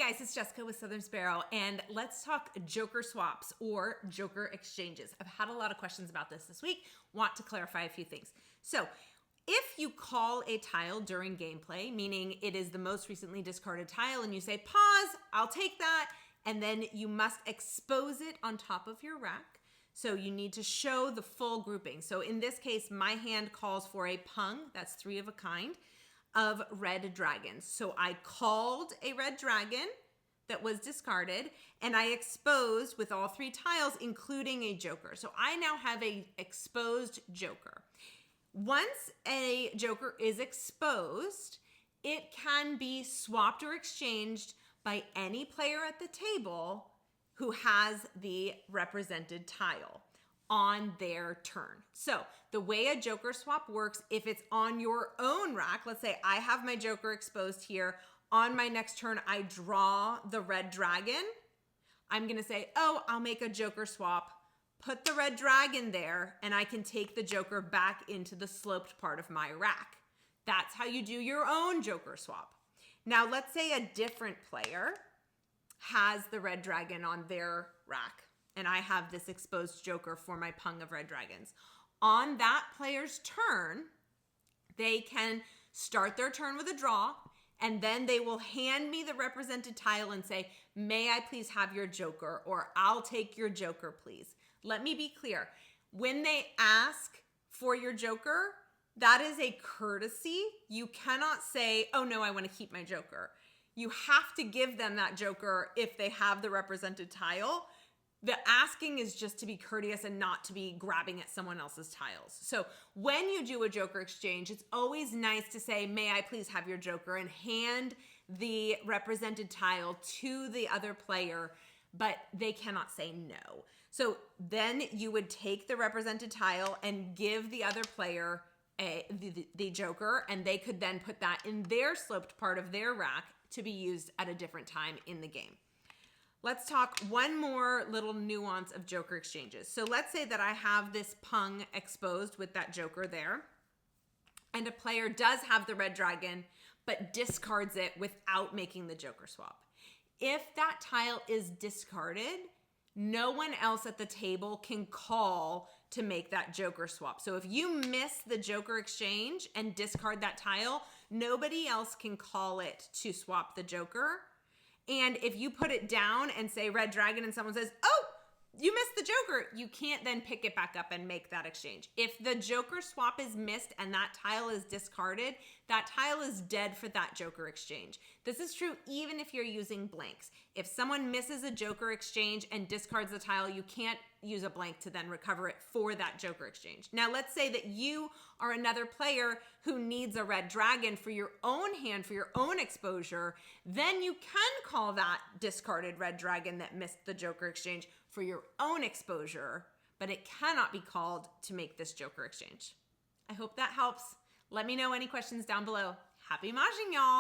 guys, it's Jessica with Southern Sparrow, and let's talk joker swaps or joker exchanges. I've had a lot of questions about this week. Want to clarify a few things. So if you call a tile during gameplay, meaning it is the most recently discarded tile, and you say, pause, I'll take that, and then you must expose it on top of your rack. So you need to show the full grouping. So in this case, my hand calls for a pung, that's 3 of a kind, of red dragons. So I called a red dragon that was discarded, and I exposed with all 3 tiles, including a joker. So I now have a exposed joker. Once a joker is exposed, it can be swapped or exchanged by any player at the table who has the represented tile on their turn. So the way a joker swap works, if it's on your own rack, let's say I have my joker exposed here, on my next turn I draw the red dragon, I'm gonna say, oh, I'll make a joker swap, put the red dragon there, and I can take the joker back into the sloped part of my rack. That's how you do your own joker swap. Now let's say a different player has the red dragon on their rack, and I have this exposed joker for my pung of red dragons. On that player's turn, they can start their turn with a draw, and then they will hand me the represented tile and say, may I please have your joker, or I'll take your joker, please. Let me be clear. When they ask for your joker, that is a courtesy. You cannot say, oh no, I want to keep my joker. You have to give them that joker if they have the represented tile. The asking is just to be courteous and not to be grabbing at someone else's tiles. So when you do a joker exchange, it's always nice to say, may I please have your joker, and hand the represented tile to the other player, but they cannot say no. So then you would take the represented tile and give the other player the joker, and they could then put that in their sloped part of their rack to be used at a different time in the game. Let's talk one more little nuance of joker exchanges. So let's say that I have this pung exposed with that joker there, and a player does have the red dragon, but discards it without making the joker swap. If that tile is discarded, no one else at the table can call to make that joker swap. So if you miss the joker exchange and discard that tile, nobody else can call it to swap the joker. And if you put it down and say red dragon and someone says, oh, you missed the joker, you can't then pick it back up and make that exchange. If the joker swap is missed and that tile is discarded, that tile is dead for that joker exchange. This is true even if you're using blanks. If someone misses a joker exchange and discards the tile, you can't use a blank to then recover it for that joker exchange. Now let's say that you are another player who needs a red dragon for your own hand, for your own exposure, then you can call that discarded red dragon that missed the joker exchange for your own exposure, but it cannot be called to make this joker exchange. I hope that helps. Let me know any questions down below. Happy Mahjong, y'all!